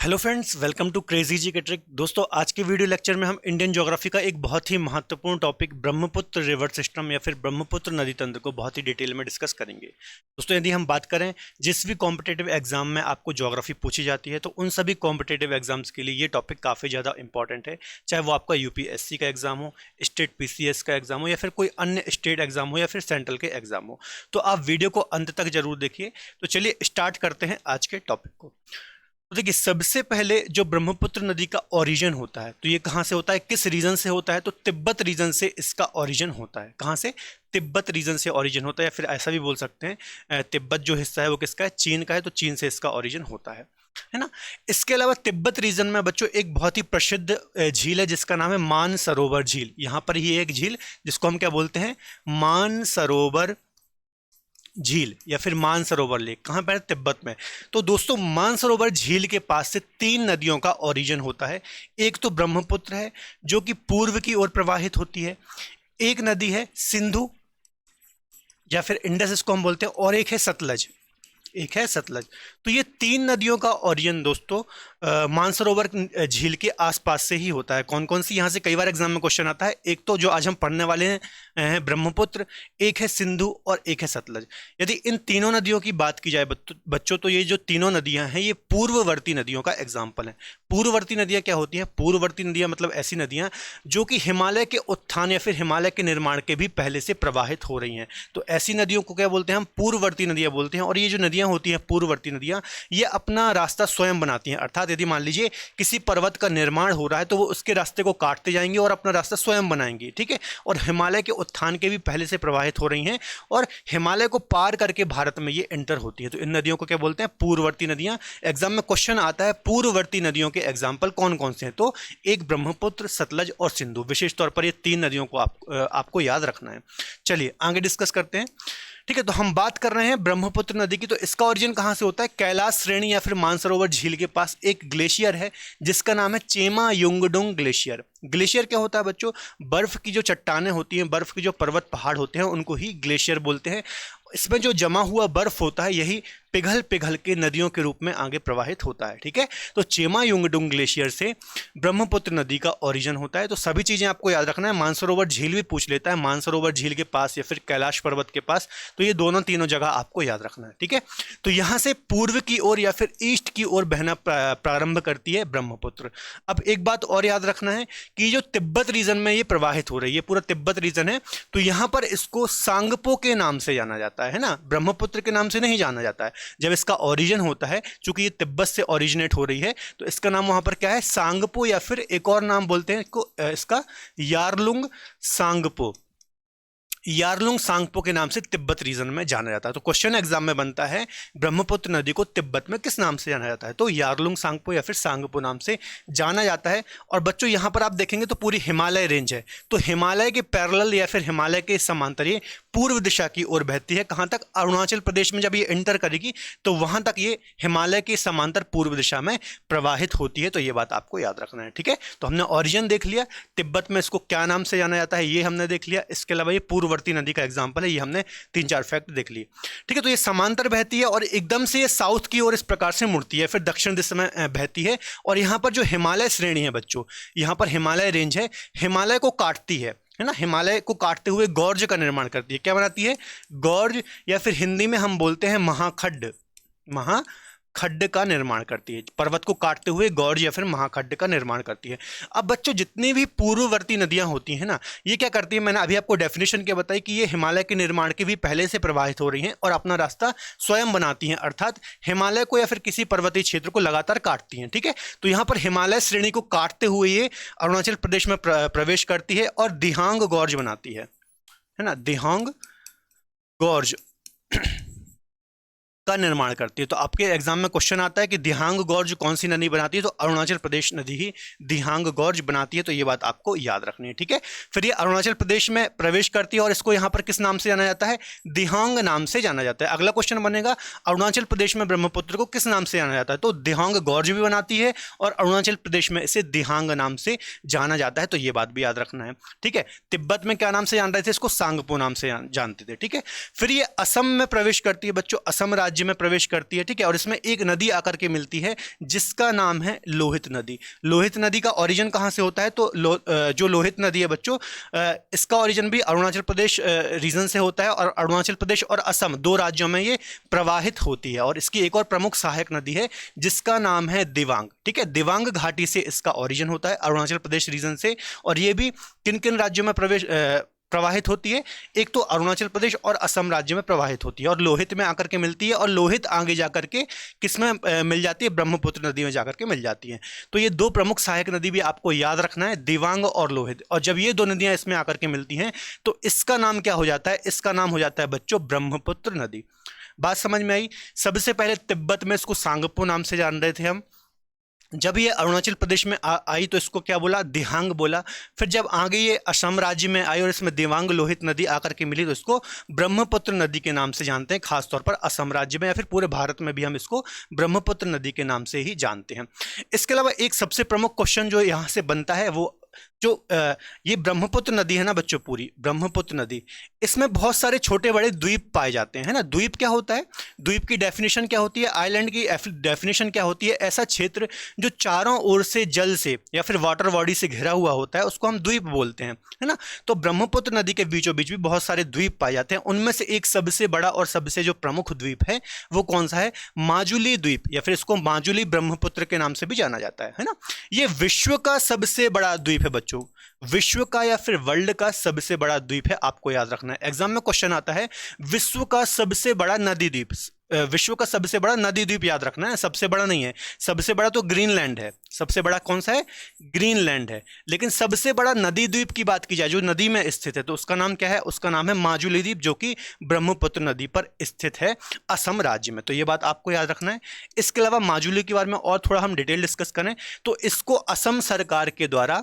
Hello friends, welcome to crazy G K trick. दोस्तों, आज के वीडियो लेक्चर में हम इंडियन ज्योग्राफी का एक बहुत ही महत्वपूर्ण टॉपिक ब्रह्मपुत्र रिवर सिस्टम या फिर ब्रह्मपुत्र नदी तंत्र को बहुत ही डिटेल में डिस्कस करेंगे। दोस्तों, यदि हम बात करें जिस भी कॉम्पिटेटिव एग्जाम में आपको ज्योग्राफी पूछी जाती है तो उन सभी कॉम्पिटेटिव एग्जाम्स के लिए ये टॉपिक काफ़ी ज़्यादा इंपॉर्टेंट है। चाहे वो आपका यूपीएससी का एग्जाम हो, स्टेट पीसीएस का एग्जाम हो या फिर कोई अन्य स्टेट एग्जाम हो या फिर सेंट्रल के एग्जाम हो, तो आप वीडियो को अंत तक जरूर देखिए। तो चलिए स्टार्ट करते हैं आज के टॉपिक को। तो देखिए, सबसे पहले जो ब्रह्मपुत्र नदी का ओरिजिन होता है तो ये कहाँ से होता है, किस रीजन से होता है? तो तिब्बत रीजन से इसका ओरिजिन होता है। कहाँ से? तिब्बत रीजन से ओरिजिन होता है, या फिर ऐसा भी बोल सकते हैं तिब्बत जो हिस्सा है वो किसका है? चीन का है, तो चीन से इसका ओरिजिन होता है ना। इसके अलावा तिब्बत रीजन में बच्चों एक बहुत ही प्रसिद्ध झील है जिसका नाम है मानसरोवर झील। यहाँ पर ही एक झील जिसको हम क्या बोलते हैं? मानसरोवर झील या फिर मानसरोवर लेक। कहाँ पर है? तिब्बत में। तो दोस्तों, मानसरोवर झील के पास से तीन नदियों का ओरिजिन होता है। एक तो ब्रह्मपुत्र है जो कि पूर्व की ओर प्रवाहित होती है, एक नदी है सिंधु या फिर इंडस इसको हम बोलते हैं, और एक है सतलज। तो ये तीन नदियों का ओरिजिन दोस्तों मानसरोवर झील के आसपास से ही होता है। कौन कौन सी? यहाँ से कई बार एग्जाम में क्वेश्चन आता है। एक तो जो आज हम पढ़ने वाले हैं ब्रह्मपुत्र, एक है सिंधु और एक है सतलज। यदि इन तीनों नदियों की बात की जाए बच्चों, तो ये जो तीनों नदियां हैं ये पूर्ववर्ती नदियों का एग्जाम्पल है। पूर्ववर्ती नदियां क्या होती हैं? पूर्ववर्ती नदियां मतलब ऐसी नदियां जो कि हिमालय के उत्थान या फिर हिमालय के निर्माण के भी पहले से प्रवाहित हो रही हैं। तो ऐसी नदियों को क्या बोलते हैं? हम पूर्ववर्ती नदियां बोलते हैं। और ये जो नदियां होती हैं पूर्ववर्ती नदियां, ये अपना रास्ता स्वयं बनाती हैं। अर्थात यदि मान लीजिए किसी पर्वत का निर्माण हो रहा है तो वो उसके रास्ते को काटते जाएंगे और अपना रास्ता स्वयं बनाएंगे, ठीक है। और हिमालय के उत्थान के भी पहले से प्रवाहित हो रही हैं और हिमालय को पार करके भारत में ये एंटर होती है। तो इन नदियों को क्या बोलते हैं? पूर्ववर्ती नदियां। एग्जाम में क्वेश्चन आता है पूर्ववर्ती नदियों के एग्जाम्पल कौन कौन से हैं? तो एक ब्रह्मपुत्र, सतलज और सिंधु। विशेष तौर पर ये तीन नदियों को आपको याद रखना है। चलिए आगे डिस्कस करते हैं। ठीक है, तो हम बात कर रहे हैं ब्रह्मपुत्र नदी की। तो इसका ओरिजिन कहाँ से होता है? कैलाश श्रेणी या फिर मानसरोवर झील के पास एक ग्लेशियर है जिसका नाम है चेमा युंगडुंग ग्लेशियर। ग्लेशियर क्या होता है बच्चों? बर्फ की जो चट्टानें होती हैं, बर्फ के जो पर्वत पहाड़ होते हैं उनको ही ग्लेशियर बोलते हैं। इसमें जो जमा हुआ बर्फ होता है यही पिघल पिघल के नदियों के रूप में आगे प्रवाहित होता है, ठीक है। तो चेमा युंगडुंग ग्लेशियर से ब्रह्मपुत्र नदी का ओरिजिन होता है। तो सभी चीजें आपको याद रखना है। मानसरोवर झील भी पूछ लेता है, मानसरोवर झील के पास या फिर कैलाश पर्वत के पास। तो ये दोनों तीनों जगह आपको याद रखना है, ठीक है। तो यहां से पूर्व की ओर या फिर ईस्ट की ओर बहना प्रारंभ करती है ब्रह्मपुत्र। अब एक बात और याद रखना है कि जो तिब्बत रीजन में ये प्रवाहित हो रही है, पूरा तिब्बत रीजन है, तो यहां पर इसको सांगपो के नाम से जाना जाता है ना, ब्रह्मपुत्र के नाम से नहीं जाना जाता है। जब इसका ओरिजिन होता है, चूंकि ये तिब्बत से ओरिजिनेट हो रही है, तो इसका नाम वहां पर क्या है? सांगपो, या फिर एक और नाम बोलते हैं इसका यारलुंग सांगपो। यारलुंग सांगपो के नाम से तिब्बत रीजन में जाना जाता है। तो क्वेश्चन एग्जाम में बनता है ब्रह्मपुत्र नदी को तिब्बत में किस नाम से जाना जाता है? तो यारलुंग सांगपो या फिर सांगपो नाम से जाना जाता है। और बच्चों यहां पर आप देखेंगे तो पूरी हिमालय रेंज है। तो हिमालय के पैरेलल या फिर हिमालय के समांतर ये पूर्व दिशा की ओर बहती है। कहां तक? अरुणाचल प्रदेश में जब ये एंटर करेगी तो वहां तक ये हिमालय के समांतर पूर्व दिशा में प्रवाहित होती है। तो ये बात आपको याद रखना है, ठीक है। तो हमने ओरिजिन देख लिया, तिब्बत में इसको क्या नाम से जाना जाता है ये हमने देख लिया। इसके अलावा ये पूर्ववर्ती नदी का एग्जांपल है, ये हमने 3-4 फैक्ट देख लिए, ठीक है। तो ये समांतर बहती है और एकदम से ये साउथ की ओर इस प्रकार से मुड़ती है, फिर दक्षिण दिशा में बहती है। और यहां पर जो हिमालय श्रेणी है बच्चों, यहां पर हिमालय रेंज है, हिमालय को काटती है ना। हिमालय को काटते हुए गॉर्ज का निर्माण करती है। क्या बनाती है? गॉर्ज, या फिर हिंदी में हम बोलते हैं महाखड्ड। महाखड्ड का निर्माण करती है। पर्वत को काटते हुए गॉर्ज या फिर महाखड्ड का निर्माण करती है। अब बच्चों जितनी भी पूर्ववर्ती नदियां होती हैं ना, ये क्या करती है? मैंने अभी आपको डेफिनेशन क्या बताई कि ये हिमालय के निर्माण के भी पहले से प्रवाहित हो रही हैं और अपना रास्ता स्वयं बनाती हैं। अर्थात हिमालय को या फिर किसी पर्वतीय क्षेत्र को लगातार काटती हैं, ठीक है। तो यहां पर हिमालय श्रेणी को काटते हुए ये अरुणाचल प्रदेश में प्रवेश करती है और दिहांग गॉर्ज बनाती है ना। दिहांग गॉर्ज का निर्माण करती है। तो आपके एग्जाम में क्वेश्चन आता है कि दिहांग गॉर्ज कौन सी नदी बनाती है? तो अरुणाचल प्रदेश नदी ही दिहांग गॉर्ज बनाती है। तो ये बात आपको याद रखनी है, ठीक है। फिर ये अरुणाचल प्रदेश में प्रवेश करती है और इसको यहां पर किस नाम से जाना जाता है? दिहांग नाम से जाना जाता है। अगला क्वेश्चन बनेगा अरुणाचल प्रदेश में ब्रह्मपुत्र को किस नाम से जाना जाता है? तो दिहांग गॉर्ज भी बनाती है और अरुणाचल प्रदेश में इसे दिहांग नाम से जाना जाता है। तो ये बात भी याद रखना है, ठीक है। तिब्बत में क्या नाम से जान रहे थे? इसको सांगपो नाम से जानते थे, ठीक है। फिर ये असम में प्रवेश करती है बच्चों। असम राज्य राज्य में प्रवेश करती है, ठीक है, और इसमें एक नदी आकर के मिलती है जिसका नाम है लोहित नदी। लोहित नदी का ओरिजिन कहाँ से होता है? तो जो लोहित नदी है बच्चों, इसका ओरिजिन भी अरुणाचल प्रदेश रीजन से होता है, और अरुणाचल प्रदेश और असम दो राज्यों में ये प्रवाहित होती है। और इसकी एक और प्रमुख सहायक नदी है जिसका नाम है दिवांग, ठीक है, दिवांग घाटी से इसका ओरिजिन होता है, अरुणाचल प्रदेश रीजन से। और ये भी किन किन राज्यों में प्रवाहित होती है? एक तो अरुणाचल प्रदेश और असम राज्य में प्रवाहित होती है, और लोहित में आकर के मिलती है, और लोहित आगे जाकर के किसमें मिल जाती है? ब्रह्मपुत्र नदी में जाकर के मिल जाती है। तो ये दो प्रमुख सहायक नदी भी आपको याद रखना है, दिवांग और लोहित। और जब ये दो नदियां इसमें आकर के मिलती हैं तो इसका नाम क्या हो जाता है? इसका नाम हो जाता है बच्चों ब्रह्मपुत्र नदी। बात समझ में आई? सबसे पहले तिब्बत में इसको सांगपो नाम से जान रहे थे हम। जब ये अरुणाचल प्रदेश में आई तो इसको क्या बोला? दिहांग बोला। फिर जब आगे ये असम राज्य में आई और इसमें दिवांग लोहित नदी आकर के मिली तो इसको ब्रह्मपुत्र नदी के नाम से जानते हैं, खासतौर पर असम राज्य में, या फिर पूरे भारत में भी हम इसको ब्रह्मपुत्र नदी के नाम से ही जानते हैं। इसके अलावा एक सबसे प्रमुख क्वेश्चन जो यहाँ से बनता है वो जो ये ब्रह्मपुत्र नदी है ना बच्चों, पूरी ब्रह्मपुत्र नदी, इसमें बहुत सारे छोटे बड़े द्वीप पाए जाते हैं, है ना। द्वीप क्या होता है? द्वीप की डेफिनेशन क्या होती है? आइलैंड की डेफिनेशन क्या होती है? ऐसा क्षेत्र जो चारों ओर से जल से या फिर वाटर बॉडी से घिरा हुआ होता है उसको हम द्वीप बोलते हैं, है ना। तो ब्रह्मपुत्र नदी के बीचों बीच भी बहुत सारे द्वीप पाए जाते हैं। उनमें से एक सबसे बड़ा और सबसे जो प्रमुख द्वीप है वो कौन सा है? माजुली द्वीप, या फिर इसको माजुली ब्रह्मपुत्र के नाम से भी जाना जाता है ना। ये विश्व का सबसे बड़ा द्वीप है बच्चों, विश्व का या फिर वर्ल्ड का सबसे बड़ा द्वीप है, आपको याद रखना है। एग्जाम में क्वेश्चन आता है विश्व का सबसे बड़ा नदी द्वीप, विश्व का सबसे बड़ा नदी द्वीप याद रखना है, सबसे बड़ा नहीं है। सबसे बड़ा तो ग्रीनलैंड है, सबसे बड़ा कौन सा है? ग्रीनलैंड है। लेकिन सबसे बड़ा नदी द्वीप की बात की जाए जो नदी में स्थित है तो उसका नाम क्या है? उसका नाम है माजुली द्वीप, जो कि ब्रह्मपुत्र नदी पर स्थित है असम राज्य में। तो ये बात आपको याद रखना है। इसके अलावा माजुली के बारे में और थोड़ा हम डिटेल डिस्कस करें तो इसको असम सरकार के द्वारा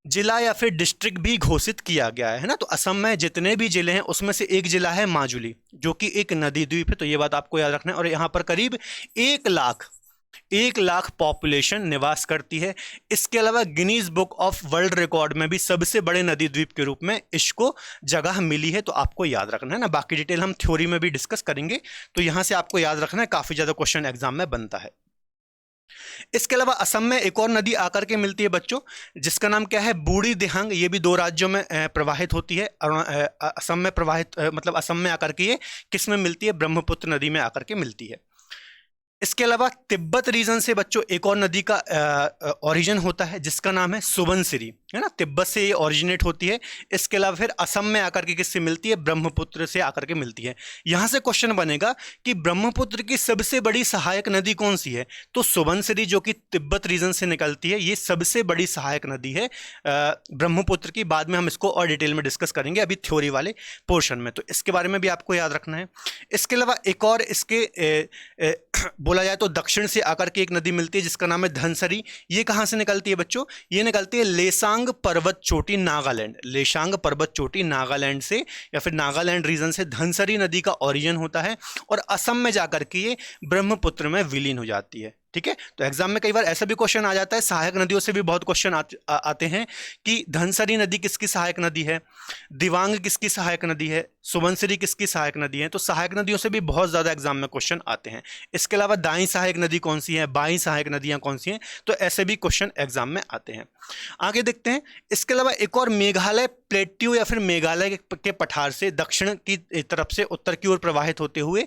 जिला या फिर डिस्ट्रिक्ट भी घोषित किया गया है ना। तो असम में जितने भी जिले हैं उसमें से एक जिला है माजुली, जो कि एक नदी द्वीप है। तो ये बात आपको याद रखना है। और यहाँ पर करीब 1 लाख पॉपुलेशन निवास करती है। इसके अलावा Guinness book of world record में भी सबसे बड़े नदी द्वीप के रूप में इसको जगह मिली है। तो आपको याद रखना है ना। बाकी डिटेल हम थ्योरी में भी डिस्कस करेंगे। तो यहाँ से आपको याद रखना है, काफी ज्यादा क्वेश्चन एग्जाम में बनता है। इसके अलावा असम में एक और नदी आकर के मिलती है बच्चों, जिसका नाम क्या है? बूढ़ी दिहांग। ये भी दो राज्यों में प्रवाहित होती है। असम में प्रवाहित मतलब असम में आकर के ये किस में मिलती है? ब्रह्मपुत्र नदी में आकर के मिलती है। इसके अलावा तिब्बत रीजन से बच्चों एक और नदी का ओरिजिन होता है जिसका नाम है सुबनसिरी, है ना। तिब्बत से ये ओरिजिनेट होती है। इसके अलावा फिर असम में आकर के किससे मिलती है? ब्रह्मपुत्र से आकर के मिलती है। यहां से क्वेश्चन बनेगा कि ब्रह्मपुत्र की सबसे बड़ी सहायक नदी कौन सी है? तो सुबनसिरी जो कि तिब्बत रीजन से निकलती है, ये सबसे बड़ी सहायक नदी है ब्रह्मपुत्र की। बाद में हम इसको और डिटेल में डिस्कस करेंगे, अभी थ्योरी वाले पोर्शन में। तो इसके बारे में भी आपको याद रखना है। इसके अलावा एक और इसके बोला जाए तो दक्षिण से आकर के एक नदी मिलती है जिसका नाम है धनसरी। ये कहां से निकलती है बच्चों? ये निकलती है लेसांग पर्वत चोटी, नागालैंड। लेसांग पर्वत चोटी नागालैंड से या फिर नागालैंड रीजन से धनसरी नदी का ओरिजिन होता है और असम में जाकर के ये ब्रह्मपुत्र में विलीन हो जाती है। ठीक है। तो एग्जाम में कई बार ऐसा भी क्वेश्चन आ जाता है, सहायक नदियों से भी बहुत क्वेश्चन आते हैं कि धनसरी नदी किसकी सहायक नदी है, दिवांग किसकी सहायक नदी है, सुबनसिरी किसकी सहायक नदी है। तो सहायक नदियों से भी बहुत ज्यादा एग्जाम में क्वेश्चन आते हैं। इसके अलावा दाईं सहायक नदी कौन सी है, बाईं सहायक नदियां कौन सी हैं, तो ऐसे भी क्वेश्चन एग्जाम में आते हैं। आगे देखते हैं। इसके अलावा एक और मेघालय प्लेट्यू या फिर मेघालय के पठार से दक्षिण की तरफ से उत्तर की ओर प्रवाहित होते हुए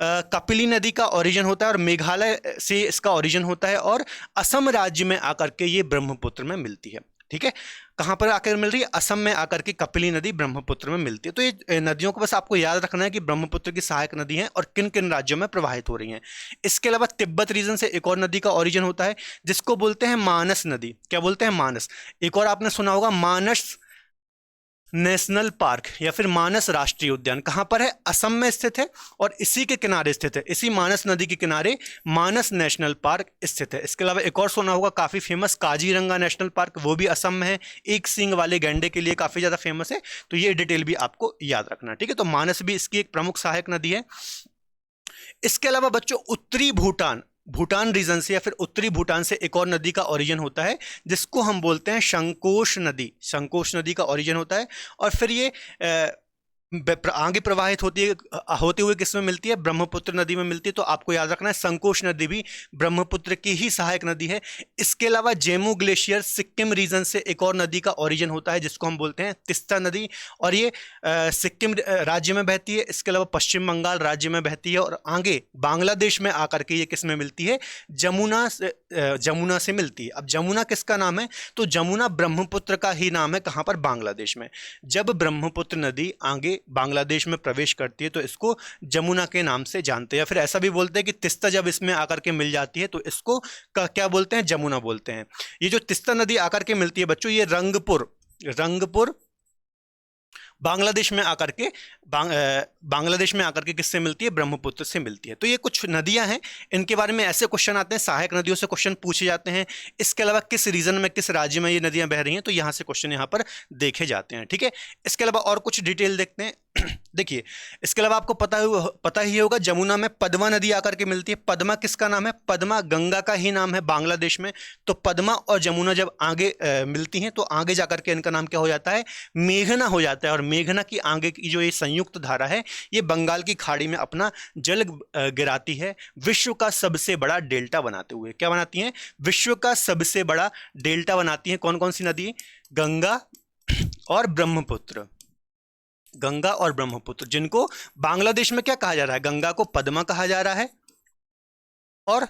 कपिली नदी का ओरिजिन होता है और मेघालय से इसका ओरिजिन होता है और असम राज्य में आकर के ये ब्रह्मपुत्र में मिलती है। ठीक है। कहां पर आकर मिल रही है? असम में आकर के कपिली नदी ब्रह्मपुत्र में मिलती है। तो ये नदियों को बस आपको याद रखना है कि ब्रह्मपुत्र की सहायक नदी है और किन किन राज्यों में प्रवाहित हो रही हैं। इसके अलावा तिब्बत रीजन से एक और नदी का ओरिजिन होता है जिसको बोलते हैं मानस नदी। क्या बोलते हैं? मानस। एक और आपने सुना होगा मानस नेशनल पार्क या फिर मानस राष्ट्रीय उद्यान। कहां पर है? असम में स्थित है और इसी के किनारे स्थित है, इसी मानस नदी के किनारे मानस नेशनल पार्क स्थित है। इसके अलावा एक और सुना होगा काफी फेमस काजीरंगा नेशनल पार्क, वो भी असम में है, एक सींग वाले गैंडे के लिए काफी ज्यादा फेमस है। तो ये डिटेल भी आपको याद रखना है। ठीक है। तो मानस भी इसकी एक प्रमुख सहायक नदी है। इसके अलावा बच्चों उत्तरी भूटान रीजन से या फिर उत्तरी भूटान से एक और नदी का ओरिजिन होता है जिसको हम बोलते हैं संकोश नदी। संकोश नदी का ओरिजिन होता है और फिर ये आगे प्रवाहित होती है, होते हुए किसमें मिलती है, ब्रह्मपुत्र नदी में मिलती है। तो आपको याद रखना है संकोश नदी भी ब्रह्मपुत्र की ही सहायक नदी है। इसके अलावा जेमू ग्लेशियर सिक्किम रीजन से एक और नदी का ओरिजिन होता है जिसको हम बोलते हैं तीस्ता नदी, और ये सिक्किम राज्य में बहती है। इसके अलावा पश्चिम बंगाल राज्य में बहती है और आगे बांग्लादेश में आकर के ये किस में मिलती है, जमुना से मिलती है। अब जमुना किसका नाम है, तो जमुना ब्रह्मपुत्र का ही नाम है। कहां पर, बांग्लादेश में। जब ब्रह्मपुत्र नदी आगे बांग्लादेश में प्रवेश करती है तो इसको जमुना के नाम से जानते हैं, या फिर ऐसा भी बोलते हैं कि तिस्ता जब इसमें आकर के मिल जाती है तो इसको क्या बोलते हैं, जमुना बोलते हैं। ये जो तिस्ता नदी आकर के मिलती है बच्चों, ये रंगपुर बांग्लादेश में आकर के बांग्लादेश में आकर के किससे मिलती है, ब्रह्मपुत्र से मिलती है। तो ये कुछ नदियां हैं, इनके बारे में ऐसे क्वेश्चन आते हैं, सहायक नदियों से क्वेश्चन पूछे जाते हैं। इसके अलावा किस रीजन में, किस राज्य में ये नदियां बह रही हैं, तो यहां से क्वेश्चन यहां पर देखे जाते हैं। ठीक है, इसके अलावा और कुछ डिटेल देखते हैं। देखिए, इसके अलावा आपको पता ही होगा जमुना में पद्मा नदी आकर के मिलती है। पद्मा किसका नाम है, पद्मा गंगा का ही नाम है बांग्लादेश में। तो पद्मा और जमुना जब आगे मिलती हैं तो आगे जाकर के इनका नाम क्या हो जाता है, मेघना हो जाता है। और मेघना की आगे की जो ये संयुक्त धारा है, ये बंगाल की खाड़ी में अपना जल गिराती है, विश्व का सबसे बड़ा डेल्टा बनाते हुए। क्या बनाती हैं, विश्व का सबसे बड़ा डेल्टा बनाती हैं। कौन कौन सी नदी, गंगा और ब्रह्मपुत्र। गंगा और ब्रह्मपुत्र, जिनको बांग्लादेश में क्या कहा जा रहा है, गंगा को पद्मा कहा जा रहा है और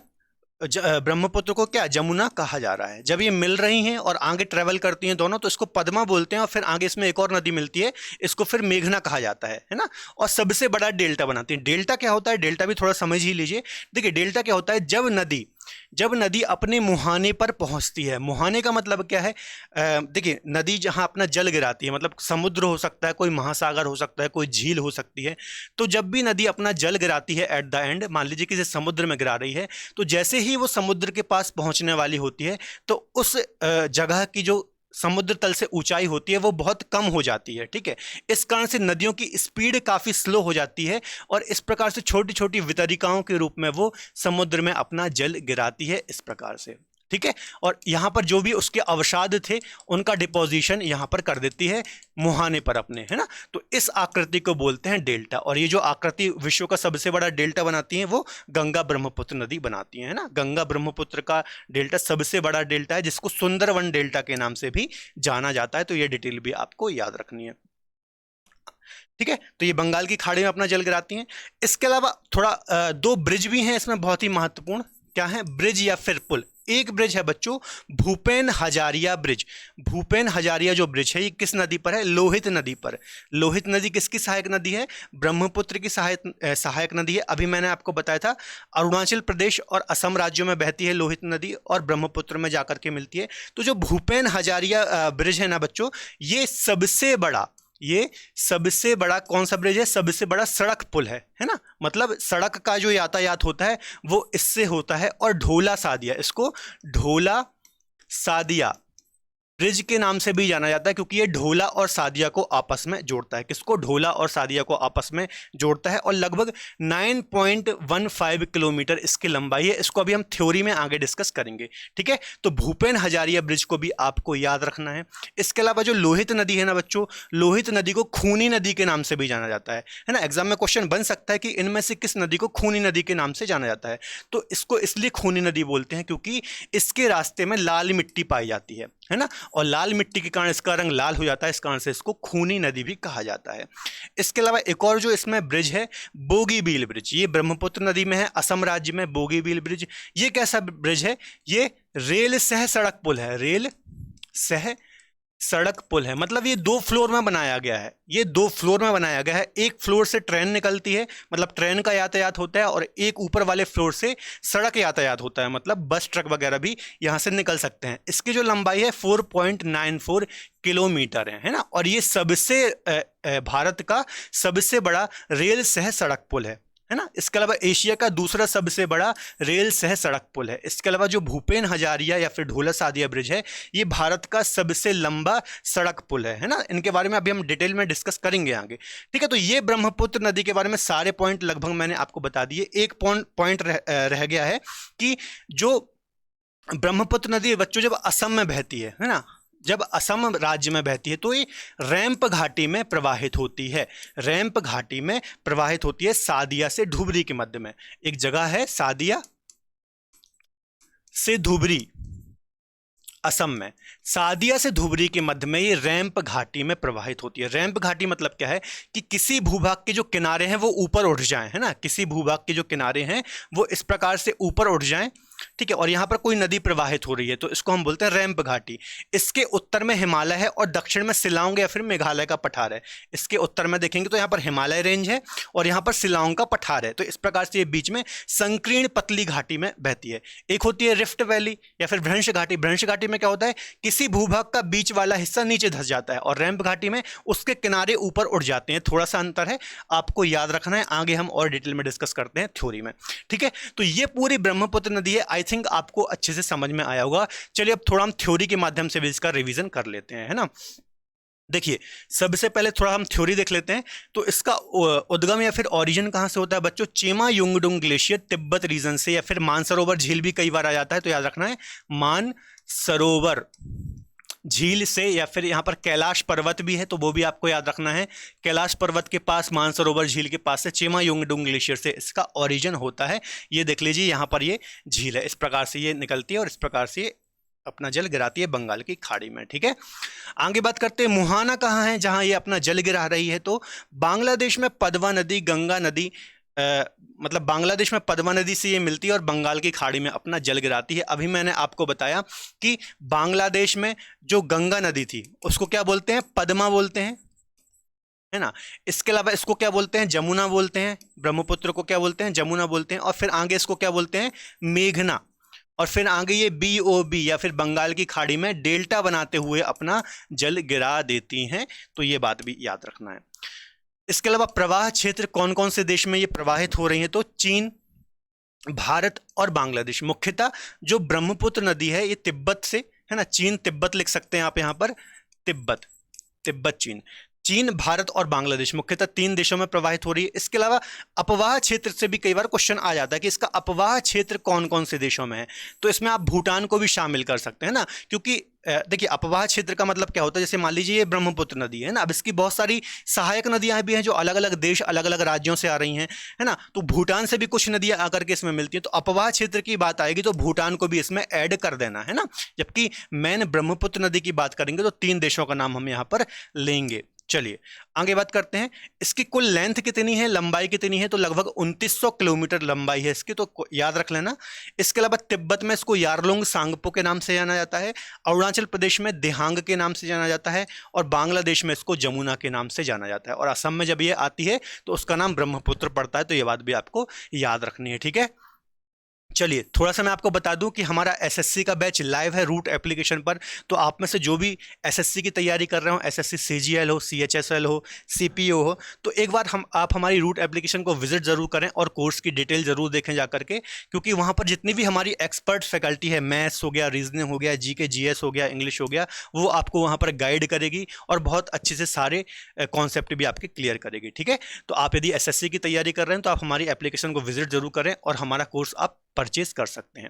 ब्रह्मपुत्र को क्या, जमुना कहा जा रहा है। जब ये मिल रही हैं और आगे ट्रेवल करती हैं दोनों, तो इसको पद्मा बोलते हैं। और फिर आगे इसमें एक और नदी मिलती है, इसको फिर मेघना कहा जाता है ना। और सबसे बड़ा डेल्टा बनाती है। डेल्टा क्या होता है, डेल्टा भी थोड़ा समझ ही लीजिए। देखिए, डेल्टा क्या होता है, जब नदी अपने मुहाने पर पहुंचती है। मुहाने का मतलब क्या है, देखिए, नदी जहां अपना जल गिराती है, मतलब समुद्र हो सकता है, कोई महासागर हो सकता है, कोई झील हो सकती है। तो जब भी नदी अपना जल गिराती है एट द एंड, मान लीजिए कि समुद्र में गिरा रही है, तो जैसे ही वो समुद्र के पास पहुंचने वाली होती है तो उस जगह की जो समुद्र तल से ऊंचाई होती है वो बहुत कम हो जाती है। ठीक है, इस कारण से नदियों की स्पीड काफी स्लो हो जाती है और इस प्रकार से छोटी छोटी वितरिकाओं के रूप में वो समुद्र में अपना जल गिराती है, इस प्रकार से। ठीक है, और यहां पर जो भी उसके अवसाद थे उनका डिपोजिशन यहां पर कर देती है मुहाने पर अपने, है ना। तो इस आकृति को बोलते हैं डेल्टा। और ये जो आकृति विश्व का सबसे बड़ा डेल्टा बनाती है वो गंगा ब्रह्मपुत्र नदी बनाती है ना। गंगा ब्रह्मपुत्र का डेल्टा सबसे बड़ा डेल्टा है, जिसको सुंदरवन डेल्टा के नाम से भी जाना जाता है। तो ये डिटेल भी आपको याद रखनी है। ठीक है, तो ये बंगाल की खाड़ी में अपना जल गिराती हैं। इसके अलावा थोड़ा दो ब्रिज भी हैं इसमें बहुत ही महत्वपूर्ण। क्या है, ब्रिज या फिर पुल। एक ब्रिज है बच्चों, भूपेन हजारिया ब्रिज। भूपेन हजारिया जो ब्रिज है ये किस नदी पर है, लोहित नदी पर। लोहित नदी किसकी सहायक नदी है, ब्रह्मपुत्र की सहायक नदी है। अभी मैंने आपको बताया था अरुणाचल प्रदेश और असम राज्यों में बहती है लोहित नदी और ब्रह्मपुत्र में जाकर के मिलती है। तो जो भूपेन हजारिया ब्रिज है ना बच्चों, ये सबसे बड़ा कौन सा ब्रिज है, सबसे बड़ा सड़क पुल है ना। मतलब सड़क का जो यातायात होता है वो इससे होता है। और ढोला सादिया, इसको ढोला सादिया ब्रिज के नाम से भी जाना जाता है, क्योंकि ये ढोला और सादिया को आपस में जोड़ता है। किसको, ढोला और सादिया को आपस में जोड़ता है। और लगभग 9.15 किलोमीटर इसकी लंबाई है। इसको अभी हम थ्योरी में आगे डिस्कस करेंगे। ठीक है, तो भूपेन हजारिया ब्रिज को भी आपको याद रखना है। इसके अलावा जो लोहित नदी है ना बच्चों, लोहित नदी को खूनी नदी के नाम से भी जाना जाता है ना। एग्जाम में क्वेश्चन बन सकता है कि इनमें से किस नदी को खूनी नदी के नाम से जाना जाता है। तो इसको इसलिए खूनी नदी बोलते हैं क्योंकि इसके रास्ते में लाल मिट्टी पाई जाती है ना। और लाल मिट्टी के कारण इसका रंग लाल हो जाता है, इस कारण से इसको खूनी नदी भी कहा जाता है। इसके अलावा एक और जो इसमें ब्रिज है, बोगीबील ब्रिज। ये ब्रह्मपुत्र नदी में है, असम राज्य में बोगीबील ब्रिज। ये कैसा ब्रिज है, ये रेल सह सड़क पुल है। रेल सह सड़क पुल है, मतलब ये 2 फ्लोर में बनाया गया है। ये 2 फ्लोर में बनाया गया है। एक फ्लोर से ट्रेन निकलती है, मतलब ट्रेन का यातायात होता है, और एक ऊपर वाले फ्लोर से सड़क यातायात होता है, मतलब बस ट्रक वगैरह भी यहाँ से निकल सकते हैं। इसकी जो लंबाई है 4.94 किलोमीटर है ना। और ये भारत का सबसे बड़ा रेल सह सड़क पुल है ना। इसके अलावा एशिया का दूसरा सबसे बड़ा रेल सह सड़क पुल है। इसके अलावा जो भूपेन हजारिया या फिर ढोला सादिया ब्रिज है, ये भारत का सबसे लंबा सड़क पुल है ना। इनके बारे में अभी हम डिटेल में डिस्कस करेंगे आगे। ठीक है, तो ये ब्रह्मपुत्र नदी के बारे में सारे पॉइंट लगभग मैंने आपको बता दिए। एक पॉइंट रह गया है कि जो ब्रह्मपुत्र नदी बच्चों जब असम में बहती है ना, जब असम राज्य में बहती है तो ये रैंप घाटी में प्रवाहित होती है, रैंप घाटी में प्रवाहित होती है सादिया से धुबरी के मध्य में। एक जगह है सादिया से धुबरी, असम में, सादिया से धुबरी के मध्य में ये रैंप घाटी में प्रवाहित होती है। रैंप घाटी मतलब क्या है कि किसी भूभाग के जो किनारे हैं वो ऊपर उठ जाएं, है ना, किसी भूभाग के जो किनारे हैं वो इस प्रकार से ऊपर उठ जाएं, ठीक है, और यहां पर कोई नदी प्रवाहित हो रही है तो इसको हम बोलते हैं रैंप घाटी। इसके उत्तर में हिमालय है और दक्षिण में शिलांग या फिर मेघालय का पठार है। इसके उत्तर में देखेंगे तो यहां पर हिमालय रेंज है और यहां पर शिलांग का पठार है। तो इस प्रकार से ये बीच में संकीर्ण पतली घाटी में बहती है। एक होती है रिफ्ट वैली या फिर भ्रंश घाटी। भ्रंश घाटी में क्या होता है, किसी भूभाग का बीच वाला हिस्सा नीचे धंस जाता है और रैंप घाटी में उसके किनारे ऊपर उठ जाते हैं। थोड़ा सा अंतर है, आपको याद रखना है, आगे हम और डिटेल में डिस्कस करते हैं थ्योरी में, ठीक है। तो ये पूरी ब्रह्मपुत्र नदी है। आई थिंक आपको अच्छे से समझ में आया होगा। चलिए अब थोड़ा हम थ्योरी के माध्यम से भी इसका रिवीजन कर लेते हैं, है ना। देखिए, सबसे पहले थोड़ा हम थ्योरी देख लेते हैं। तो इसका उद्गम या फिर ओरिजिन कहां से होता है बच्चों, चेमा युंगडुंग ग्लेशियर तिब्बत रीजन से, या फिर मानसरोवर झील भी कई बार आ जाता है, तो याद रखना है मानसरोवर झील से, या फिर यहां पर कैलाश पर्वत भी है तो वो भी आपको याद रखना है। कैलाश पर्वत के पास, मानसरोवर झील के पास से चेमा युंगडुंग ग्लेशियर से इसका ओरिजिन होता है। ये देख लीजिए, यहां पर ये झील है, इस प्रकार से ये निकलती है और इस प्रकार से ये अपना जल गिराती है बंगाल की खाड़ी में, ठीक है। आगे बात करते हैं मुहाना कहाँ है जहां ये अपना जल गिरा रही है, तो बांग्लादेश में पदवा नदी, गंगा नदी, मतलब बांग्लादेश में पदमा नदी से ये मिलती है और बंगाल की खाड़ी में अपना जल गिराती है। अभी मैंने आपको बताया कि बांग्लादेश में जो गंगा नदी थी उसको क्या बोलते हैं, पदमा बोलते हैं, है ना। इसके अलावा इसको क्या बोलते हैं, जमुना बोलते हैं। ब्रह्मपुत्र को क्या बोलते हैं, जमुना बोलते हैं। और फिर आगे इसको क्या बोलते हैं, मेघना। और फिर आगे ये BOB या फिर बंगाल की खाड़ी में डेल्टा बनाते हुए अपना जल गिरा देती हैं। तो ये बात भी याद रखना है। इसके अलावा प्रवाह क्षेत्र कौन कौन से देश में ये प्रवाहित हो रही है, तो चीन, भारत और बांग्लादेश। मुख्यतः जो ब्रह्मपुत्र नदी है ये तिब्बत से, है ना, चीन तिब्बत लिख सकते हैं आप यहाँ पर, तिब्बत, तिब्बत चीन, चीन, भारत और बांग्लादेश मुख्यतः 3 देशों में प्रवाहित हो रही है। इसके अलावा अपवाह क्षेत्र से भी कई बार क्वेश्चन आ जाता है कि इसका अपवाह क्षेत्र कौन कौन से देशों में है, तो इसमें आप भूटान को भी शामिल कर सकते हैं ना, क्योंकि देखिए अपवाह क्षेत्र का मतलब क्या होता है, जैसे मान लीजिए ये ब्रह्मपुत्र नदी है ना, अब इसकी बहुत सारी सहायक नदियां भी हैं जो अलग अलग देश, अलग अलग राज्यों से आ रही हैं, है ना, तो भूटान से भी कुछ नदियां आकर के इसमें मिलती हैं। तो अपवाह क्षेत्र की बात आएगी तो भूटान को भी इसमें ऐड कर देना, है ना। जबकि मेन ब्रह्मपुत्र नदी की बात करेंगे तो 3 देशों का नाम हम यहाँ पर लेंगे। चलिए आगे बात करते हैं। इसकी कुल लेंथ कितनी है, लंबाई कितनी है, तो लगभग 2900 किलोमीटर लंबाई है इसकी, तो याद रख लेना। इसके अलावा तिब्बत में इसको यारलुंग सांगपो के नाम से जाना जाता है, अरुणाचल प्रदेश में देहांग के नाम से जाना जाता है, और बांग्लादेश में इसको जमुना के नाम से जाना जाता है, और असम में जब ये आती है तो उसका नाम ब्रह्मपुत्र पड़ता है। तो ये बात भी आपको याद रखनी है, ठीक है। चलिए थोड़ा सा मैं आपको बता दूं कि हमारा एसएससी का बैच लाइव है रूट एप्लीकेशन पर। तो आप में से जो भी एसएससी की तैयारी कर रहे हो, एसएससी CGL हो, CHSL हो, CPO हो, तो एक बार आप हमारी रूट एप्लीकेशन को विजिट जरूर करें और कोर्स की डिटेल जरूर देखें जा करके, क्योंकि वहां पर जितनी भी हमारी एक्सपर्ट फैकल्टी है, मैथ्स हो गया, रीजनिंग हो गया, GK GS हो गया, इंग्लिश हो गया, वो आपको वहां पर गाइड करेगी और बहुत अच्छे से सारे कॉन्सेप्ट भी आपके क्लियर करेगी, ठीक है। तो आप यदि एसएससी की तैयारी कर रहे हैं तो आप हमारी एप्लीकेशन को विजिट जरूर करें और हमारा कोर्स आप परचेज कर सकते हैं।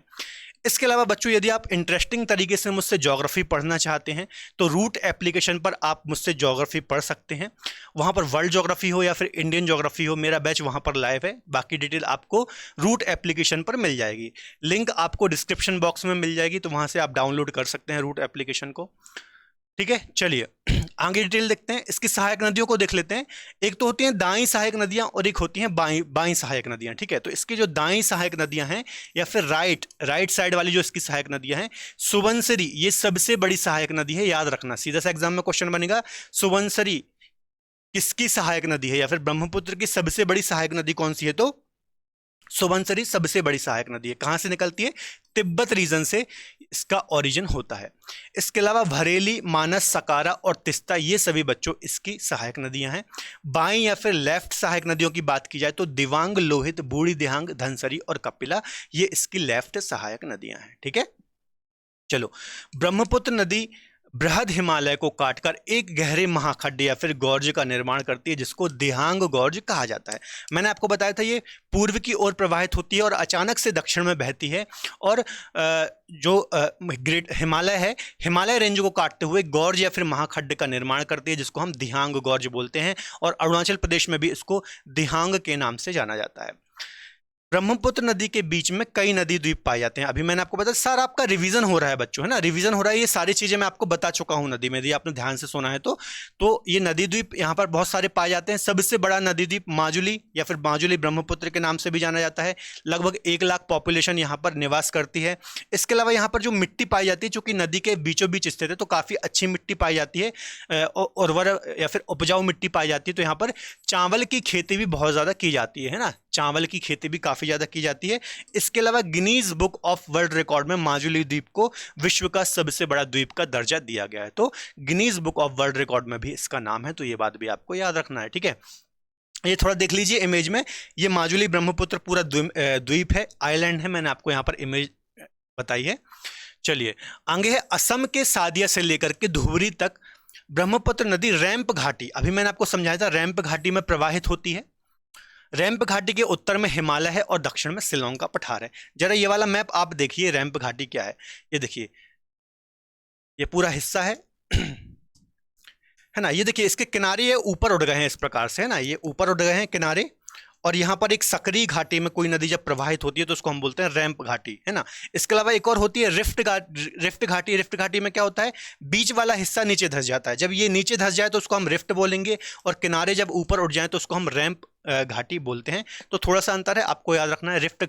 इसके अलावा बच्चों यदि आप इंटरेस्टिंग तरीके से मुझसे ज्योग्राफी पढ़ना चाहते हैं तो रूट एप्लीकेशन पर आप मुझसे ज्योग्राफी पढ़ सकते हैं। वहां पर वर्ल्ड ज्योग्राफी हो या फिर इंडियन ज्योग्राफी हो, मेरा बैच वहां पर लाइव है। बाकी डिटेल आपको रूट एप्लीकेशन पर मिल जाएगी, लिंक आपको डिस्क्रिप्शन बॉक्स में मिल जाएगी, तो वहां से आप डाउनलोड कर सकते हैं रूट एप्लीकेशन को, ठीक है। चलिए आगे डिटेल देखते हैं। इसकी सहायक नदियों को देख लेते हैं। एक तो होती हैं दाईं सहायक नदियां और एक होती हैं बाईं सहायक नदियां, ठीक है। तो इसकी जो दाईं सहायक नदियां हैं या फिर राइट साइड वाली जो इसकी सहायक नदियां हैं, सुबनसिरी ये सबसे बड़ी सहायक नदी है, याद रखना। सीधा सा एग्जाम में क्वेश्चन बनेगा, सुबनसिरी किसकी सहायक नदी है, या फिर ब्रह्मपुत्र की सबसे बड़ी सहायक नदी कौन सी है, तो सुबनसिरी सबसे बड़ी सहायक नदी है। कहां से निकलती है, तिब्बत रीजन से इसका ओरिजिन होता है। इसके अलावा भरेली, मानस, सकारा और तिस्ता ये सभी बच्चों इसकी सहायक नदियां हैं। बाईं या फिर लेफ्ट सहायक नदियों की बात की जाए तो दिवांग, लोहित, बूढ़ी दिहांग, धनसरी और कपिला ये इसकी लेफ्ट सहायक नदियां हैं, ठीक है। चलो ब्रह्मपुत्र नदी बृहद हिमालय को काटकर एक गहरे महाखड्ड या फिर गॉर्ज का निर्माण करती है, जिसको दिहांग गॉर्ज कहा जाता है। मैंने आपको बताया था ये पूर्व की ओर प्रवाहित होती है और अचानक से दक्षिण में बहती है, और जो ग्रेट हिमालय है, हिमालय रेंज को काटते हुए गॉर्ज या फिर महाखड्ड का निर्माण करती है, जिसको हम दिहांग गॉर्ज बोलते हैं, और अरुणाचल प्रदेश में भी इसको दिहांग के नाम से जाना जाता है। ब्रह्मपुत्र नदी के बीच में कई नदी द्वीप पाए जाते हैं। अभी मैंने आपको बताया, सारा आपका रिवीजन हो रहा है बच्चों, है ना, रिवीजन हो रहा है। ये सारी चीजें मैं आपको बता चुका हूं नदी में, यदि आपने ध्यान से सुना है तो ये नदी द्वीप यहाँ पर बहुत सारे पाए जाते हैं। सबसे बड़ा नदी द्वीप माजुली या फिर माजुली ब्रह्मपुत्र के नाम से भी जाना जाता है। लगभग 1 लाख पॉपुलेशन यहाँ पर निवास करती है। इसके अलावा यहाँ पर जो मिट्टी पाई जाती है, चूंकि नदी के बीचों बीच स्थित है, तो काफी अच्छी मिट्टी पाई जाती है, उर्वर या फिर उपजाऊ मिट्टी पाई जाती है। तो यहाँ पर चावल की खेती भी बहुत ज्यादा की जाती है ना, चावल की खेती भी काफी ज्यादा की जाती है। इसके अलावा Guinness book of world record में माजुली द्वीप को विश्व का सबसे बड़ा द्वीप का दर्जा दिया गया है। तो Guinness book of world record में भी इसका नाम है, तो ये बात भी आपको याद रखना है, ठीक है। ये थोड़ा देख लीजिए इमेज में, ये माजुली ब्रह्मपुत्र पूरा द्वीप है, आइलैंड है, मैंने आपको यहाँ पर इमेज बताई है। चलिए आगे है, असम के सादिया से लेकर के धुबरी तक ब्रह्मपुत्र नदी रैंप घाटी, अभी मैंने आपको समझाया था, रैंप घाटी में प्रवाहित होती है। रैंप घाटी के उत्तर में हिमालय है और दक्षिण में शिलोंग का पठार है। जरा ये वाला मैप आप देखिए, रैंप घाटी क्या है, ये देखिए, ये पूरा हिस्सा है है ना। ये देखिए इसके किनारे ये ऊपर उठ गए हैं इस प्रकार से, है ना, ये ऊपर उठ गए हैं किनारे, और यहाँ पर एक सक्रिय घाटी में कोई नदी जब प्रवाहित होती है तो उसको हम बोलते हैं रैंप घाटी, है ना। इसके अलावा एक और होती है रिफ्ट घाटी। रिफ्ट घाटी में क्या होता है, बीच वाला हिस्सा नीचे धंस जाता है, जब ये नीचे धंस जाए तो उसको हम रिफ्ट बोलेंगे, और किनारे जब ऊपर उठ जाए तो उसको हम रैंप घाटी बोलते हैं। तो थोड़ा सा अंतर है, आपको याद रखना है। रिफ्ट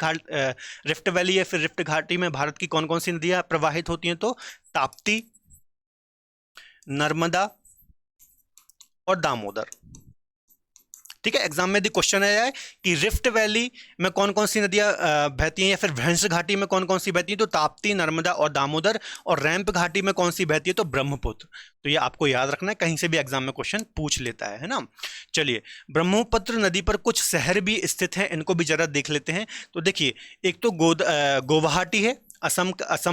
वैली या फिर रिफ्ट घाटी में भारत की कौन कौन सी नदियां प्रवाहित होती हैं, तो ताप्ती, नर्मदा और दामोदर, ठीक है। एग्जाम में यदि क्वेश्चन आया है कि रिफ्ट वैली में कौन कौन सी नदियां बहती हैं या फिर भैंस घाटी में कौन कौन सी बहती हैं, तो ताप्ती, नर्मदा और दामोदर, और रैंप घाटी में कौन सी बहती है, तो ब्रह्मपुत्र। तो ये आपको याद रखना है, कहीं से भी एग्जाम में क्वेश्चन पूछ लेता है ना। चलिए, ब्रह्मपुत्र नदी पर कुछ शहर भी स्थित हैं, इनको भी जरा देख लेते हैं। तो देखिए, एक तो गुवाहाटी है असम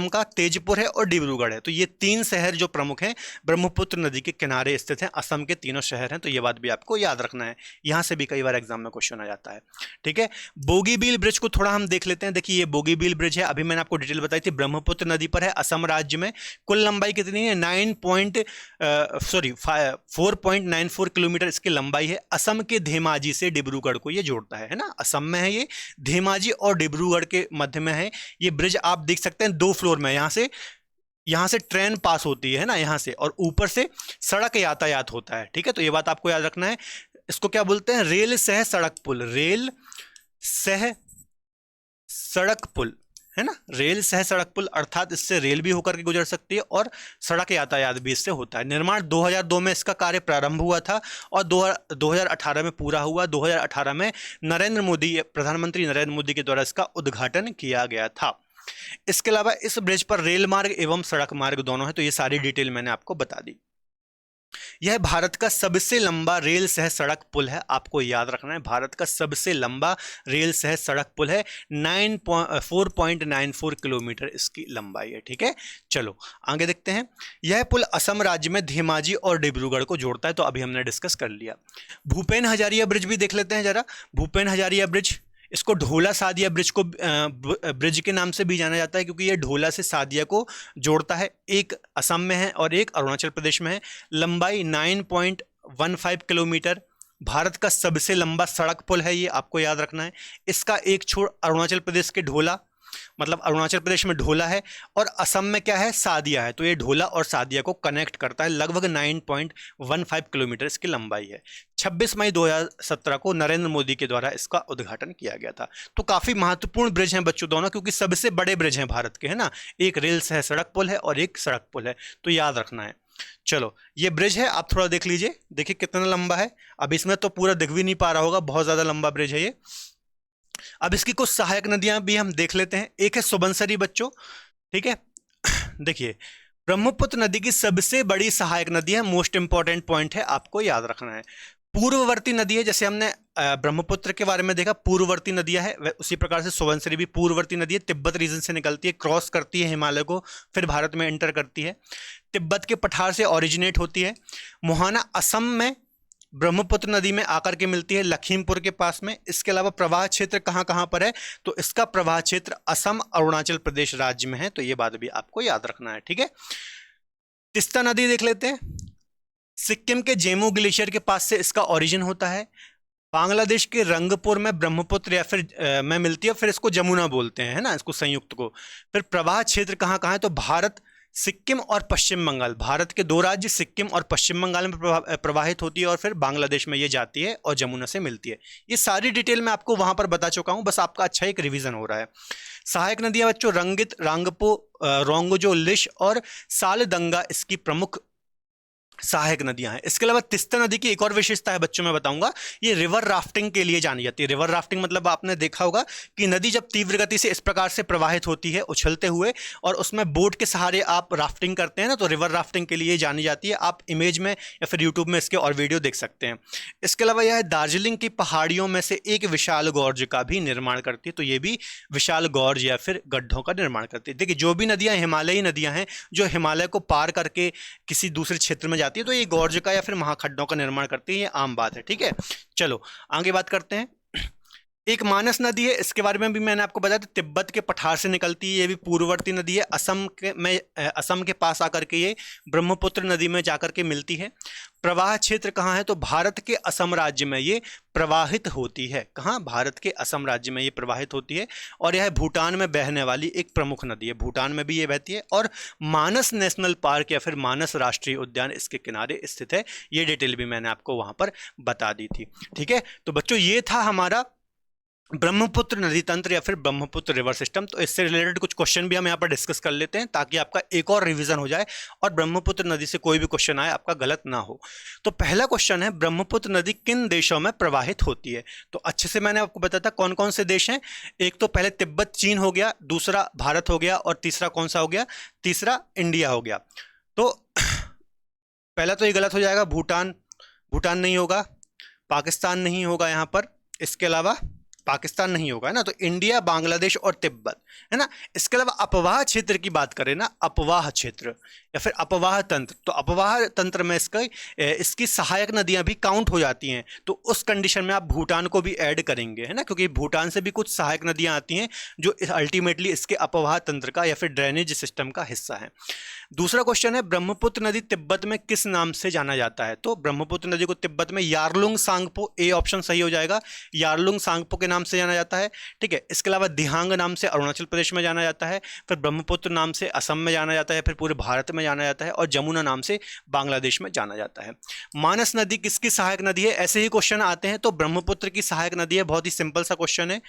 का, तेजपुर है और डिब्रूगढ़ है। तो ये 3 शहर जो प्रमुख हैं ब्रह्मपुत्र नदी के किनारे स्थित हैं, असम के तीनों शहर हैं। तो ये बात भी आपको याद रखना है, यहां से भी कई बार एग्जाम में क्वेश्चन आ जाता है, ठीक है। बोगीबील ब्रिज को थोड़ा हम देख लेते हैं। देखिए, ये बोगीबील ब्रिज है, अभी मैंने आपको डिटेल बताई थी, ब्रह्मपुत्र नदी पर है, असम राज्य में। कुल लंबाई कितनी है, 4.94 किलोमीटर इसकी लंबाई है। असम के धेमाजी से डिब्रूगढ़ को ये जोड़ता है ना, असम में है ये, धेमाजी और डिब्रूगढ़ के मध्य में है ये ब्रिज। आप देख सकते हैं 2 फ्लोर में, यहां से ट्रेन पास होती है ना, यहां से, और ऊपर से सड़क यातायात होता है, ठीक है। तो ये बात आपको याद रखना है। इसको क्या बोलते हैं, रेल सह सड़क पुल, रेल सह सड़क पुल, है ना, रेल सह सड़क पुल, अर्थात इससे रेल भी होकर के गुजर सकती है और सड़क यातायात भी इससे होता है। निर्माण 2002 में इसका कार्य प्रारंभ हुआ था और 2018 में पूरा हुआ। 2018 में प्रधानमंत्री नरेंद्र मोदी के द्वारा इसका उद्घाटन किया गया था। इसके अलावा इस ब्रिज पर रेल मार्ग एवं सड़क मार्ग दोनों है। तो ये सारी डिटेल मैंने आपको बता दी। यह भारत का सबसे लंबा रेल सह सड़क पुल है, आपको याद रखना है, भारत का सबसे लंबा रेल सह सड़क पुल है। 4.94 किलोमीटर इसकी लंबाई है, ठीक है। चलो आगे देखते हैं। यह पुल असम राज्य में धेमाजी और डिब्रूगढ़ को जोड़ता है, तो अभी हमने डिस्कस कर लिया। भूपेन हजारिया ब्रिज भी देख लेते हैं जरा। भूपेन हजारिया ब्रिज, इसको ढोला सादिया ब्रिज को ब्रिज के नाम से भी जाना जाता है, क्योंकि ये ढोला से सादिया को जोड़ता है। एक असम में है और एक अरुणाचल प्रदेश में है। लंबाई 9.15 किलोमीटर, भारत का सबसे लंबा सड़क पुल है ये, आपको याद रखना है। इसका एक छोर अरुणाचल प्रदेश के ढोला, मतलब अरुणाचल प्रदेश में ढोला है और असम में क्या है, सादिया है। तो ये ढोला और सादिया को कनेक्ट करता है। लगभग 9.15 किलोमीटर इसकी लंबाई है। 26 मई 2017 को नरेंद्र मोदी के द्वारा इसका उद्घाटन किया गया था। तो काफी महत्वपूर्ण ब्रिज हैं बच्चों दोनों, क्योंकि सबसे बड़े ब्रिज हैं भारत के, है ना। एक रेल सह सड़क पुल है और एक सड़क पुल है, तो याद रखना है। चलो, ये ब्रिज है, आप थोड़ा देख लीजिए, देखिए कितना लंबा है। अब इसमें तो पूरा दिख भी नहीं पा रहा होगा, बहुत ज्यादा लंबा ब्रिज है ये। अब इसकी कुछ सहायक नदियां भी हम देख लेते हैं। एक है सुबनसिरी बच्चों, ठीक है। देखिए, ब्रह्मपुत्र नदी की सबसे बड़ी सहायक नदी है, मोस्ट इंपॉर्टेंट पॉइंट है, आपको याद रखना है। पूर्ववर्ती नदी है, जैसे हमने ब्रह्मपुत्र के बारे में देखा पूर्ववर्ती नदियां है, उसी प्रकार से सुबनसिरी भी पूर्ववर्ती नदी है, तिब्बत रीजन से निकलती है, क्रॉस करती है हिमालय को, फिर भारत में एंटर करती है, तिब्बत के पठार से ओरिजिनेट होती है। मोहाना असम में ब्रह्मपुत्र नदी में आकर के मिलती है, लखीमपुर के पास में। इसके अलावा प्रवाह क्षेत्र कहाँ कहाँ पर है, तो इसका प्रवाह क्षेत्र असम अरुणाचल प्रदेश राज्य में है, तो ये बात भी आपको याद रखना है, ठीक है। तिस्ता नदी देख लेते हैं, सिक्किम के जेमू ग्लेशियर के पास से इसका ओरिजिन होता है, बांग्लादेश के रंगपुर में ब्रह्मपुत्र या फिर में मिलती है, फिर इसको जमुना बोलते हैं, है ना, इसको संयुक्त को। फिर प्रवाह क्षेत्र कहाँ कहाँ है, तो भारत, सिक्किम और पश्चिम बंगाल, भारत के दो राज्य सिक्किम और पश्चिम बंगाल में प्रवाहित होती है, और फिर बांग्लादेश में ये जाती है और जमुना से मिलती है। ये सारी डिटेल मैं आपको वहां पर बता चुका हूं, बस आपका अच्छा एक रिवीजन हो रहा है। सहायक नदियां बच्चों रंगित, रांगपो, रोंगजो, लिश और सालदंगा इसकी प्रमुख सहायक नदियां हैं। इसके अलावा तिस्ता नदी की एक और विशेषता है बच्चों, मैं बताऊंगा, ये रिवर राफ्टिंग के लिए जानी जाती है। रिवर राफ्टिंग मतलब आपने देखा होगा कि नदी जब तीव्र गति से इस प्रकार से प्रवाहित होती है उछलते हुए, और उसमें बोट के सहारे आप राफ्टिंग करते हैं ना, तो रिवर राफ्टिंग के लिए जानी जाती है। आप इमेज में या फिर यूट्यूब में इसके और वीडियो देख सकते हैं। इसके अलावा यह दार्जिलिंग की पहाड़ियों में से एक विशाल गॉर्ज का भी निर्माण करती है, तो ये भी विशाल गॉर्ज या फिर गड्ढों का निर्माण करती है। देखिए, जो भी नदियां हिमालयी नदियां हैं, जो हिमालय को पार करके किसी दूसरे क्षेत्र में जाती है, तो ये गॉर्ज का या फिर महाखड्डों का निर्माण करती है, ये आम बात है, ठीक है। चलो आगे बात करते हैं। एक मानस नदी है, इसके बारे में भी मैंने आपको बताया था, तिब्बत के पठार से निकलती है, ये भी पूर्ववर्ती नदी है, असम के पास आकर के ये ब्रह्मपुत्र नदी में जाकर के मिलती है। प्रवाह क्षेत्र कहाँ है, तो भारत के असम राज्य में ये प्रवाहित होती है। कहाँ, भारत के असम राज्य में ये प्रवाहित होती है, और यह भूटान में बहने वाली एक प्रमुख नदी है, भूटान में भी ये बहती है, और मानस नेशनल पार्क या फिर मानस राष्ट्रीय उद्यान इसके किनारे स्थित है। ये डिटेल भी मैंने आपको वहां पर बता दी थी, ठीक है। तो बच्चों ये था हमारा ब्रह्मपुत्र नदी तंत्र या फिर ब्रह्मपुत्र रिवर सिस्टम। तो इससे रिलेटेड कुछ क्वेश्चन भी हम यहाँ पर डिस्कस कर लेते हैं, ताकि आपका एक और रिवीजन हो जाए और ब्रह्मपुत्र नदी से कोई भी क्वेश्चन आए आपका गलत ना हो। तो पहला क्वेश्चन है, ब्रह्मपुत्र नदी किन देशों में प्रवाहित होती है। तो अच्छे से मैंने आपको बताया था कौन कौन से देश हैं। एक तो पहले तिब्बत चीन हो गया, दूसरा भारत हो गया, और तीसरा कौन सा हो गया, तीसरा इंडिया हो गया। तो पहला तो ये गलत हो जाएगा, भूटान, भूटान नहीं होगा, पाकिस्तान नहीं होगा यहाँ पर, इसके अलावा पाकिस्तान नहीं होगा, है ना। तो इंडिया, बांग्लादेश और तिब्बत, है ना। इसके अलावा अपवाह क्षेत्र की बात करें ना, अपवाह क्षेत्र या फिर अपवाह तंत्र, तो अपवाह तंत्र में इसकी सहायक नदियां भी काउंट हो जाती हैं, तो उस कंडीशन में आप भूटान को भी ऐड करेंगे, है ना, क्योंकि भूटान से भी कुछ सहायक नदियां आती हैं जो अल्टीमेटली इसके अपवाह तंत्र का या फिर ड्रेनेज सिस्टम का हिस्सा है। दूसरा क्वेश्चन है, ब्रह्मपुत्र नदी तिब्बत में किस नाम से जाना जाता है। तो ब्रह्मपुत्र नदी को तिब्बत में यारलुंग सांगपो, ए ऑप्शन सही हो जाएगा, यारलुंग सांगपो के नाम से जाना जाता है, ठीक है। इसके अलावा दिहांग नाम से अरुणाचल प्रदेश में जाना जाता है, फिर ब्रह्मपुत्र नाम से असम में जाना जाता है, फिर पूरे भारत में जाना जाता है, और जमुना नाम से बांग्लादेश में जाना जाता है। मानस नदी किसकी सहायक नदी है, ऐसे ही क्वेश्चन आते हैं, तो ब्रह्मपुत्र की सहायक नदी है, बहुत ही सिंपल सा क्वेश्चन है।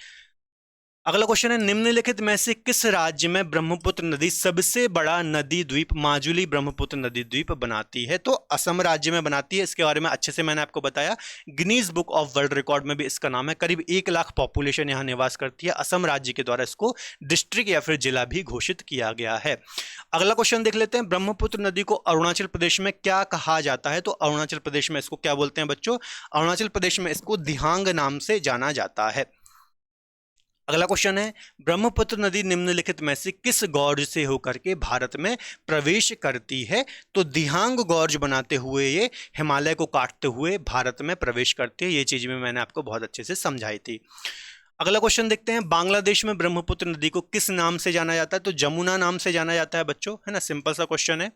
अगला क्वेश्चन है, निम्नलिखित में से किस राज्य में ब्रह्मपुत्र नदी सबसे बड़ा नदी द्वीप माजुली ब्रह्मपुत्र नदी द्वीप बनाती है। तो असम राज्य में बनाती है, इसके बारे में अच्छे से मैंने आपको बताया, Guinness book of world record में भी इसका नाम है। करीब 1 लाख पॉपुलेशन यहाँ निवास करती है, असम राज्य के द्वारा इसको डिस्ट्रिक्ट या फिर जिला भी घोषित किया गया है। अगला क्वेश्चन देख लेते हैं, ब्रह्मपुत्र नदी को अरुणाचल प्रदेश में क्या कहा जाता है। तो अरुणाचल प्रदेश में इसको क्या बोलते हैं बच्चों, अरुणाचल प्रदेश में इसको दिहांग नाम से जाना जाता है। अगला क्वेश्चन है, ब्रह्मपुत्र नदी निम्नलिखित में से किस गॉर्ज से होकर के भारत में प्रवेश करती है। तो दिहांग गॉर्ज बनाते हुए ये हिमालय को काटते हुए भारत में प्रवेश करती है, ये चीज भी मैंने आपको बहुत अच्छे से समझाई थी। अगला क्वेश्चन देखते हैं, बांग्लादेश में ब्रह्मपुत्र नदी को किस नाम से जाना जाता है। तो जमुना नाम से जाना जाता है बच्चों, है ना, सिंपल सा क्वेश्चन है।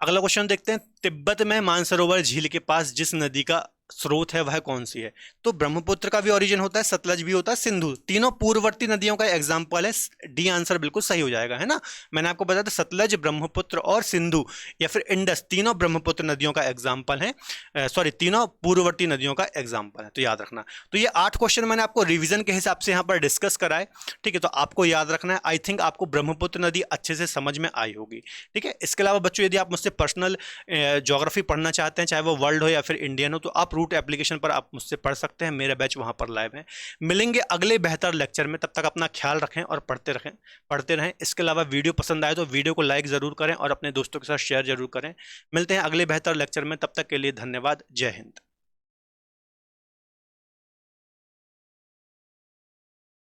अगला क्वेश्चन देखते हैं, तिब्बत में मानसरोवर झील के पास जिस नदी का स्रोत है वह कौन सी है। तो ब्रह्मपुत्र का भी ओरिजिन होता है, सतलज भी होता है, सिंधु, तीनों पूर्ववर्ती नदियों का एग्जांपल है। डी आंसर बिल्कुल सही हो जाएगा, है ना। मैंने आपको बताया था सतलज, ब्रह्मपुत्र और सिंधु या फिर इंडस, तीनों ब्रह्मपुत्र नदियों का एग्जांपल है, सॉरी तीनों पूर्ववर्ती नदियों का एग्जांपल है, तो याद रखना। तो ये 8 क्वेश्चन मैंने आपको रिविजन के हिसाब से यहाँ पर डिस्कस कराए, ठीक है। तो आपको याद रखना है, आई थिंक आपको ब्रह्मपुत्र नदी अच्छे से समझ में आई होगी, ठीक है। इसके अलावा बच्चों यदि आप मुझसे पर्सनल ज्योग्राफी पढ़ना चाहते हैं, चाहे वो वर्ल्ड हो या फिर इंडियन हो, तो आप रूट एप्लीकेशन पर आप मुझसे पढ़ सकते हैं, मेरा बैच वहां पर लाइव है। मिलेंगे अगले बेहतर लेक्चर में, तब तक अपना ख्याल रखें और पढ़ते रहें। इसके अलावा वीडियो पसंद आए तो वीडियो को लाइक जरूर करें और अपने दोस्तों के साथ शेयर जरूर करें। मिलते हैं अगले बेहतर लेक्चर में, तब तक के लिए धन्यवाद। जय हिंद।